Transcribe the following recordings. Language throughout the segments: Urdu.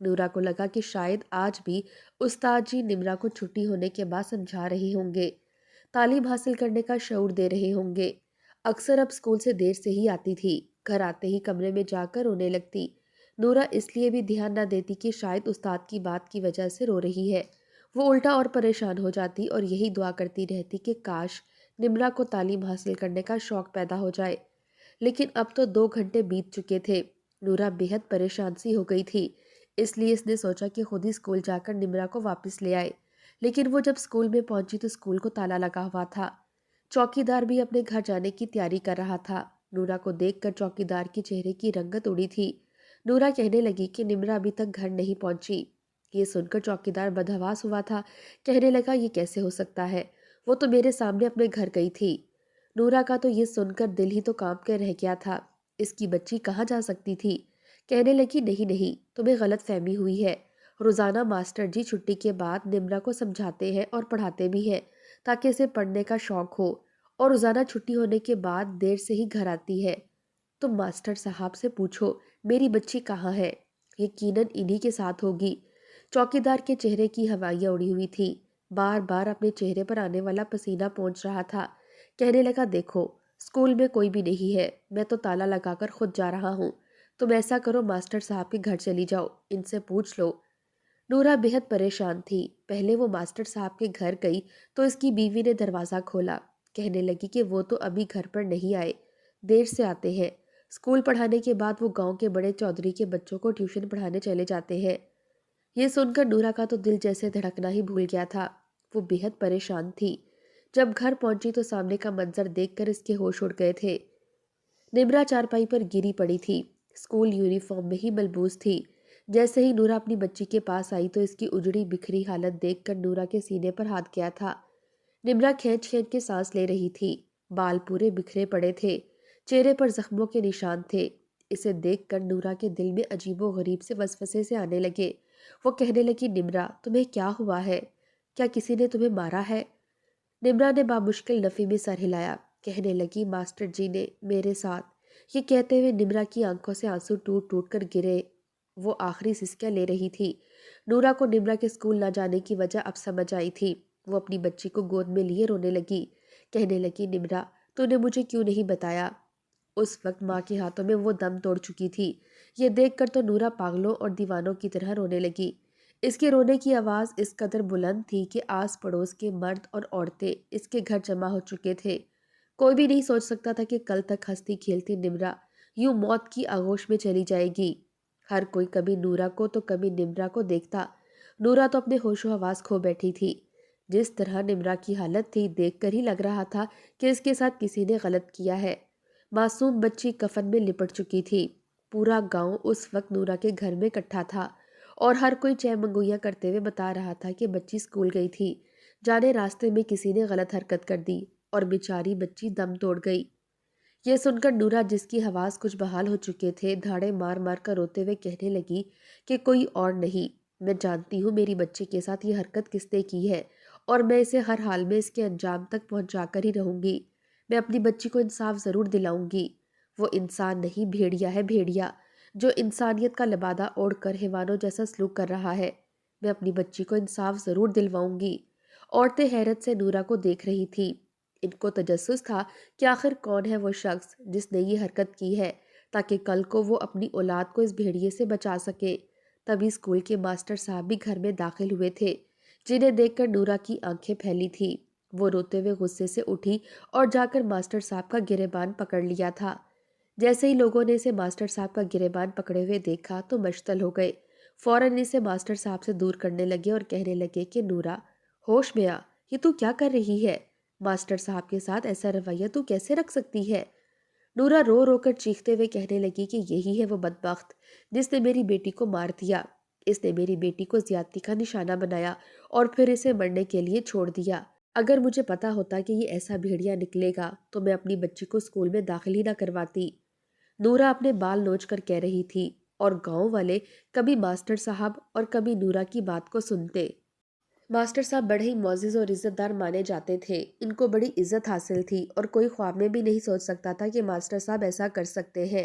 نورا کو لگا کہ شاید آج بھی استاد جی نمرا کو چھٹی ہونے کے بعد سمجھا رہے ہوں گے، تعلیم حاصل کرنے کا شعور دے رہے ہوں گے۔ اکثر اب اسکول سے دیر سے ہی آتی تھی، گھر آتے ہی کمرے میں جا کر رونے لگتی۔ نورا اس لیے بھی دھیان نہ دیتی کہ شاید استاد کی بات کی وجہ سے رو رہی ہے، وہ الٹا اور پریشان ہو جاتی اور یہی دعا کرتی رہتی کہ کاش نمرا کو تعلیم حاصل کرنے کا شوق پیدا ہو جائے۔ لیکن اب تو 2 گھنٹے بیت چکے تھے۔ نورا بے حد پریشان سی ہو گئی تھی، اس لیے اس نے سوچا کہ خود ہی اسکول جا کر نمرا کو واپس لے آئے۔ لیکن وہ جب اسکول میں پہنچی تو اسکول کو تالا لگا ہوا تھا۔ چوکی دار بھی اپنے گھر جانے کی تیاری کر رہا تھا۔ نورا کو دیکھ کر چوکی دار کے چہرے کی رنگت اڑی تھی۔ نورا کہنے لگی کہ نمرا ابھی تک گھر نہیں پہنچی۔ یہ سن کر چوکی دار بدحواس ہوا تھا، کہنے لگا یہ کیسے ہو سکتا ہے، وہ تو میرے سامنے اپنے گھر گئی تھی۔ نورا کا تو یہ سن کر دل ہی تو کانپ کے رہ گیا تھا، اس کی بچی کہاں جا سکتی تھی۔ کہنے لگی نہیں تمہیں غلط فہمی ہوئی ہے، روزانہ ماسٹر جی چھٹی کے بعد نمرا کو سمجھاتے ہیں اور پڑھاتے بھی ہیں تاکہ اسے پڑھنے کا شوق ہو، اور روزانہ چھٹی ہونے کے بعد دیر سے ہی گھر آتی ہے۔ تم ماسٹر صاحب سے پوچھو میری بچی کہاں ہے، یقیناً انہی کے ساتھ ہوگی۔ چوکی دار کے چہرے کی ہوائیاں اڑی ہوئی تھی، بار بار اپنے چہرے پر آنے والا پسینہ پہنچ رہا تھا۔ کہنے لگا دیکھو اسکول میں کوئی بھی نہیں ہے، میں تو تالا لگا کر خود جا رہا ہوں، تم ایسا کرو ماسٹر صاحب کے گھر چلی جاؤ، ان سے پوچھ لو۔ نورا بہت پریشان تھی، پہلے وہ ماسٹر صاحب کے گھر گئی تو اس کی بیوی نے دروازہ کھولا، کہنے لگی کہ وہ تو ابھی گھر پر نہیں آئے، دیر سے آتے ہیں، اسکول پڑھانے کے بعد وہ گاؤں کے بڑے چودھری کے بچوں کو ٹیوشن پڑھانے چلے جاتے ہیں۔ یہ سن کر نورا کا تو دل جیسے دھڑکنا ہی بھول گیا تھا، وہ بہت پریشان تھی۔ جب گھر پہنچی تو سامنے کا منظر دیکھ کر اس کے ہوش اڑ گئے تھے۔ نمرا چارپائی پر گری پڑی تھی، اسکول یونیفارم میں ہی ملبوس تھی۔ جیسے ہی نورا اپنی بچی کے پاس آئی تو اس کی اجڑی بکھری حالت دیکھ کر نورا کے سینے پر ہاتھ گیا تھا۔ نمرا کھینچ کھینچ کے سانس لے رہی تھی، بال پورے بکھرے پڑے تھے، چہرے پر زخموں کے نشان تھے۔ اسے دیکھ کر نورا کے دل میں عجیب و غریب سے وسوسے سے آنے لگے۔ وہ کہنے لگی نمرا تمہیں کیا ہوا ہے، کیا کسی نے تمہیں مارا ہے؟ نمرا نے بامشکل نفی میں سر ہلایا، کہنے لگی ماسٹر جی نے میرے ساتھ۔ یہ کہتے ہوئے نمرا کی آنکھوں سے آنسو ٹوٹ ٹوٹ کر گرے، وہ آخری سسکیاں لے رہی تھی۔ نورا کو نمرا کے اسکول نہ جانے کی وجہ اب سمجھ آئی تھی، وہ اپنی بچی کو گود میں لیے رونے لگی، کہنے لگی نمرا تو نے مجھے کیوں نہیں بتایا؟ اس وقت ماں کے ہاتھوں میں وہ دم توڑ چکی تھی۔ یہ دیکھ کر تو نورا پاگلوں اور دیوانوں کی طرح رونے لگی۔ اس کے رونے کی آواز اس قدر بلند تھی کہ آس پڑوس کے مرد اور عورتیں اس کے گھر جمع ہو چکے تھے۔ کوئی بھی نہیں سوچ سکتا تھا کہ کل تک ہنستی کھیلتی نمرا یوں موت کی آغوش میں چلی جائے گی۔ ہر کوئی کبھی نورا کو تو کبھی نمرا کو دیکھتا، نورا تو اپنے ہوش و حواس کھو بیٹھی تھی۔ جس طرح نمرا کی حالت تھی دیکھ کر ہی لگ رہا تھا کہ اس کے ساتھ کسی نے غلط کیا ہے۔ معصوم بچی کفن میں لپٹ چکی تھی، پورا گاؤں اس وقت نورا کے گھر میں اکٹھا تھا اور ہر کوئی چہ منگویاں کرتے ہوئے بتا رہا تھا کہ بچی اسکول گئی تھی، جانے راستے میں کسی نے غلط حرکت کر دی اور بیچاری بچی دم توڑ گئی۔ یہ سن کر نورا جس کی حواس کچھ بحال ہو چکے تھے دھاڑے مار مار کر روتے ہوئے کہنے لگی کہ کوئی اور نہیں، میں جانتی ہوں میری بچی کے ساتھ یہ حرکت کس نے کی ہے اور میں اسے ہر حال میں اس کے انجام تک پہنچا کر ہی رہوں گی۔ میں اپنی بچی کو انصاف ضرور دلاؤں گی۔ وہ انسان نہیں بھیڑیا ہے، بھیڑیا جو انسانیت کا لبادہ اوڑھ کر حیوانوں جیسا سلوک کر رہا ہے۔ میں اپنی بچی کو انصاف ضرور دلواؤں گی۔ عورتیں حیرت سے نورا کو دیکھ رہی تھی، ان کو تجسس تھا کہ آخر کون ہے وہ شخص جس نے یہ حرکت کی ہے تاکہ کل کو وہ اپنی اولاد کو اس بھیڑیے سے بچا سکے۔ تبھی اسکول کے ماسٹر صاحب بھی گھر میں داخل ہوئے تھے، جنہیں دیکھ کر نورا کی آنکھیں پھیلی تھی۔ وہ روتے ہوئے غصے سے اٹھی اور جا کر ماسٹر صاحب کا گریبان پکڑ لیا تھا۔ جیسے ہی لوگوں نے اسے ماسٹر صاحب کا گریبان پکڑے ہوئے دیکھا تو مشتعل ہو گئے، فوراً اسے ماسٹر صاحب سے دور کرنے لگے اور کہنے لگے کہ نورا ہوش میں آ، یہ تو کیا کر رہی ہے؟ ماسٹر صاحب کے ساتھ ایسا رویہ تو کیسے رکھ سکتی ہے؟ نورا رو رو کر چیختے ہوئے کہنے لگی کہ یہی ہے وہ بدبخت جس نے میری بیٹی کو مار دیا، اس نے میری بیٹی کو زیادتی کا نشانہ بنایا اور پھر اسے مرنے کے لیے چھوڑ دیا۔ اگر مجھے پتا ہوتا کہ یہ ایسا بھیڑیا نکلے گا تو میں اپنی بچی کو اسکول میں داخل ہی نہ کرواتی۔ نورا اپنے بال نوچ کر کہہ رہی تھی اور گاؤں والے کبھی ماسٹر صاحب اور کبھی نورا کی بات کو سنتے۔ ماسٹر صاحب بڑے ہی معزز اور عزت دار مانے جاتے تھے، ان کو بڑی عزت حاصل تھی اور کوئی خواب میں بھی نہیں سوچ سکتا تھا کہ ماسٹر صاحب ایسا کر سکتے ہیں۔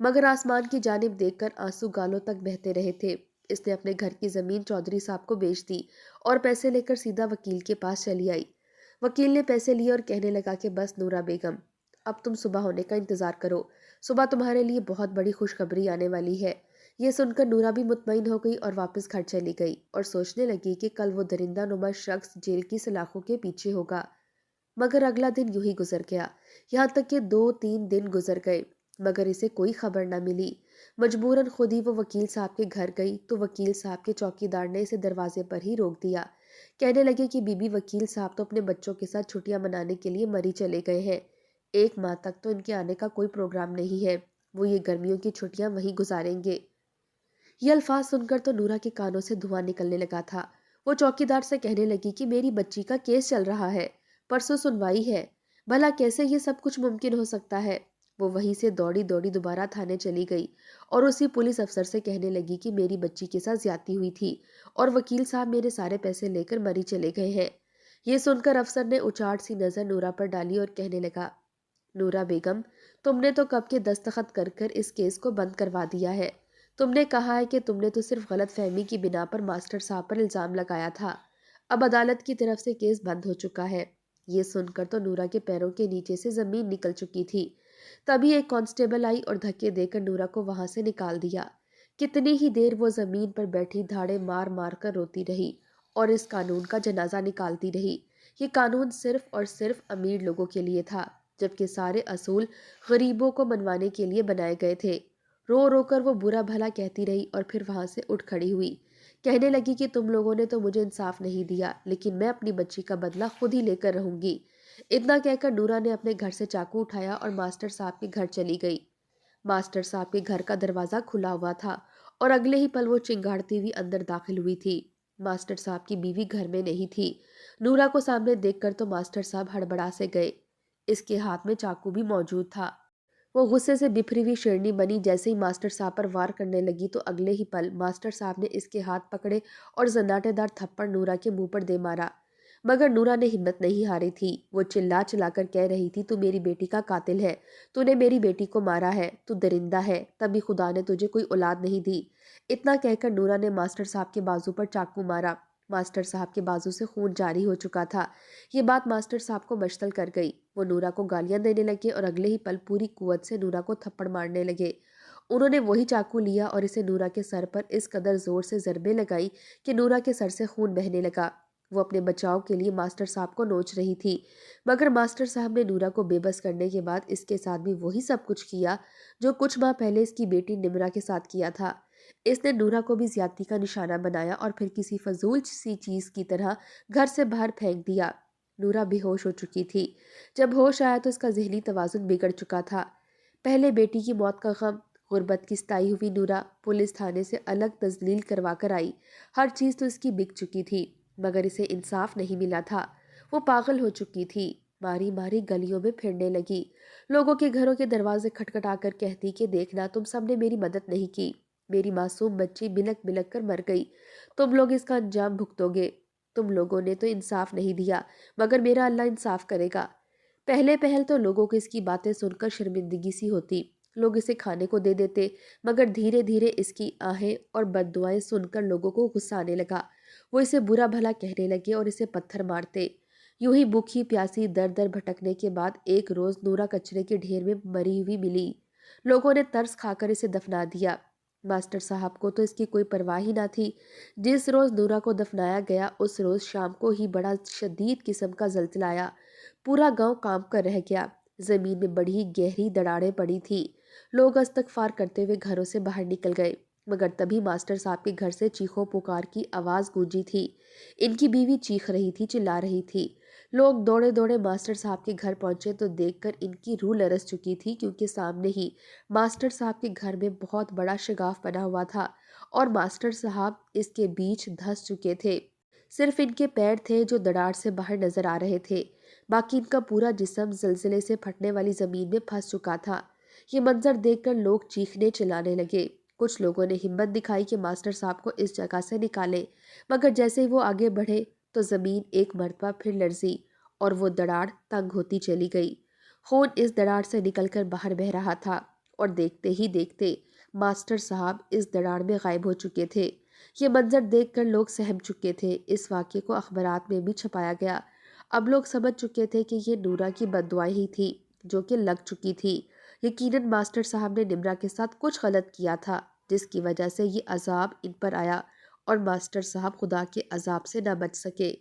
مگر آسمان کی جانب دیکھ کر آنسو گالوں تک بہتے رہے تھے۔ اس نے اپنے گھر کی زمین چودھری صاحب کو بیچ دی اور پیسے لے کر سیدھا وکیل کے پاس چلی آئی۔ وکیل نے پیسے لیے اور کہنے لگا کہ بس نورا بیگم، اب تم صبح ہونے کا انتظار کرو، صبح تمہارے لیے بہت بڑی خوشخبری آنے والی ہے۔ یہ سن کر نورا بھی مطمئن ہو گئی اور واپس گھر چلی گئی اور سوچنے لگی کہ کل وہ درندہ نما شخص جیل کی سلاخوں کے پیچھے ہوگا۔ مگر اگلا دن یوں ہی گزر گیا، یہاں تک کہ 2-3 دن گزر گئے مگر اسے کوئی خبر نہ ملی۔ مجبوراً خود ہی وہ وکیل صاحب کے گھر گئی تو وکیل صاحب کے چوکیدار نے اسے دروازے پر ہی روک دیا۔ کہنے لگے کہ بی بی وکیل صاحب تو اپنے بچوں کے ساتھ چھٹیاں منانے کے لیے مری چلے گئے ہیں، 1 ماہ تک تو ان کے آنے کا کوئی پروگرام نہیں ہے، وہ یہ گرمیوں کی چھٹیاں وہیں گزاریں گے۔ یہ الفاظ سن کر تو نورا کے کانوں سے دھواں نکلنے لگا تھا۔ وہ چوکیدار سے کہنے لگی کہ میری بچی کا کیس چل رہا ہے، پرسوں سنوائی ہے، بھلا کیسے یہ سب کچھ ممکن ہو سکتا ہے؟ وہ وہیں سے دوڑی دوڑی دوبارہ تھانے چلی گئی اور اسی پولیس افسر سے کہنے لگی کہ میری بچی کے ساتھ زیادتی ہوئی تھی اور وکیل صاحب میرے سارے پیسے لے کر مری چلے گئے ہیں۔ یہ سن کر افسر نے اچاٹ سی نظر نورا پر ڈالی اور کہنے لگا، نورا بیگم، تم نے تو کب کے دستخط کر کر اس کیس کو بند کروا دیا ہے۔ تم نے کہا ہے کہ تم نے تو صرف غلط فہمی کی بنا پر ماسٹر صاحب پر الزام لگایا تھا، اب عدالت کی طرف سے کیس بند ہو چکا ہے۔ یہ سن کر تو نورا کے پیروں کے نیچے سے زمین نکل چکی تھی۔ تبھی ایک کانسٹیبل آئی اور دھکے دے کر نورا کو وہاں سے نکال دیا۔ کتنی ہی دیر وہ زمین پر بیٹھی دھاڑے مار مار کر روتی رہی اور اس قانون کا جنازہ نکالتی رہی۔ یہ قانون صرف اور صرف امیر لوگوں کے لیے تھا، جبکہ سارے اصول غریبوں کو منوانے کے لیے بنائے گئے تھے۔ رو رو کر وہ برا بھلا کہتی رہی اور پھر وہاں سے اٹھ کھڑی ہوئی۔ کہنے لگی کہ تم لوگوں نے تو مجھے انصاف نہیں دیا، لیکن میں اپنی بچی کا بدلہ خود ہی لے کر رہوں گی۔ اتنا کہہ کر نورا نے اپنے گھر سے چاقو اٹھایا اور ماسٹر صاحب کے گھر چلی گئی۔ ماسٹر صاحب کے گھر کا دروازہ کھلا ہوا تھا اور اگلے ہی پل وہ چنگاڑتی ہوئی اندر داخل ہوئی تھی۔ ماسٹر صاحب کی بیوی گھر میں نہیں تھی۔ نورا کو سامنے دیکھ کر تو ماسٹر صاحب ہڑبڑا سے گئے۔ اس کے ہاتھ میں چاقو بھی موجود تھا۔ وہ غصے سے بپھری ہوئی شیرنی بنی، جیسے ہی ماسٹر صاحب پر وار کرنے لگی تو اگلے ہی پل ماسٹر صاحب نے اس کے ہاتھ پکڑے اور زناٹے دار تھپڑ نورا کے منہ پر دے مارا۔ مگر نورا نے ہمت نہیں ہاری تھی۔ وہ چلا چلا کر کہہ رہی تھی، تو میری بیٹی کا قاتل ہے، تو نے میری بیٹی کو مارا ہے، تو درندہ ہے، تبھی خدا نے تجھے کوئی اولاد نہیں دی۔ اتنا کہہ کر نورا نے ماسٹر صاحب کے بازو پر چاقو مارا۔ ماسٹر صاحب کے بازو سے خون جاری ہو چکا تھا۔ یہ بات ماسٹر صاحب کو مشتعل کر گئی۔ وہ نورا کو گالیاں دینے لگے اور اگلے ہی پل پوری قوت سے نورا کو تھپڑ مارنے لگے۔ انہوں نے وہی چاقو لیا اور اسے نورا کے سر پر اس قدر زور سے ضربیں لگائی کہ نورا کے سر سے خون بہنے لگا۔ وہ اپنے بچاؤ کے لیے ماسٹر صاحب کو نوچ رہی تھی، مگر ماسٹر صاحب نے نورا کو بے بس کرنے کے بعد اس کے ساتھ بھی وہی سب کچھ کیا جو کچھ ماہ پہلے اس کی بیٹی نمرا کے ساتھ کیا تھا۔ اس نے نورا کو بھی زیادتی کا نشانہ بنایا اور پھر کسی فضول سی چیز کی طرح گھر سے باہر پھینک دیا۔ نورا بے ہوش ہو چکی تھی۔ جب ہوش آیا تو اس کا ذہنی توازن بگڑ چکا تھا۔ پہلے بیٹی کی موت کا غم، غربت کی ستائی ہوئی نورا پولیس تھانے سے الگ تذلیل کروا کر آئی۔ ہر چیز تو اس کی بک چکی تھی، مگر اسے انصاف نہیں ملا تھا۔ وہ پاگل ہو چکی تھی، ماری ماری گلیوں میں پھرنے لگی، لوگوں کے گھروں کے دروازے کھٹکھٹا کر کہتی کہ دیکھنا، تم سب نے میری مدد نہیں کی، میری معصوم بچی بلک بلک کر مر گئی، تم لوگ اس کا انجام بھگتو گے، تم لوگوں نے تو انصاف نہیں دیا، مگر میرا اللہ انصاف کرے گا۔ پہلے پہل تو لوگوں کو اس کی باتیں سن کر شرمندگی سی ہوتی، لوگ اسے کھانے کو دے دیتے، مگر دھیرے دھیرے اس کی آہیں اور بد دعائیں سن کر لوگوں کو غصہ آنے لگا۔ وہ اسے برا بھلا کہنے لگے اور اسے پتھر مارتے۔ یوں ہی بھوکی پیاسی در در بھٹکنے کے بعد ایک روز نورا کچرے کے ڈھیر میں مری ہوئی ملی۔ لوگوں نے ترس کھا کر اسے دفنا دیا۔ ماسٹر صاحب کو تو اس کی کوئی پرواہ ہی نہ تھی۔ جس روز نورا کو دفنایا گیا اس روز شام کو ہی بڑا شدید قسم کا زلزلہ آیا۔ پورا گاؤں کانپ کر رہ گیا۔ زمین میں بڑی گہری دراڑیں پڑی تھی۔ لوگ استغفار کرتے ہوئے گھروں سے باہر نکل گئے، مگر تبھی ماسٹر صاحب کے گھر سے چیخو پکار کی آواز گونجی تھی۔ ان کی بیوی چیخ رہی تھی، چلا رہی تھی۔ لوگ دوڑے دوڑے ماسٹر صاحب کے گھر پہنچے تو دیکھ کر ان کی روح لرز چکی تھی، کیونکہ سامنے ہی ماسٹر صاحب کے گھر میں بہت بڑا شگاف بنا ہوا تھا اور ماسٹر صاحب اس کے بیچ دھس چکے تھے۔ صرف ان کے پیر تھے جو دراڑ سے باہر نظر آ رہے تھے، باقی ان کا پورا جسم زلزلے سے پھٹنے والی زمین میں پھنس چکا تھا۔ یہ منظر دیکھ کر لوگ چیخنے چلانے لگے۔ کچھ لوگوں نے ہمت دکھائی کہ ماسٹر صاحب کو اس جگہ سے نکالیں، مگر جیسے ہی وہ آگے بڑھے تو زمین ایک مرتبہ پھر لرزی اور وہ دراڑ تنگ ہوتی چلی گئی۔ خون اس دراڑ سے نکل کر باہر بہہ رہا تھا اور دیکھتے ہی دیکھتے ماسٹر صاحب اس دڑاڑ میں غائب ہو چکے تھے۔ یہ منظر دیکھ کر لوگ سہم چکے تھے۔ اس واقعے کو اخبارات میں بھی چھپایا گیا۔ اب لوگ سمجھ چکے تھے کہ یہ نورا کی بددعائیں ہی تھی جو کہ لگ چکی تھی۔ یقیناً ماسٹر صاحب نے نمرا کے ساتھ کچھ غلط کیا تھا جس کی وجہ سے یہ عذاب ان پر آیا اور ماسٹر صاحب خدا کے عذاب سے نہ بچ سکے۔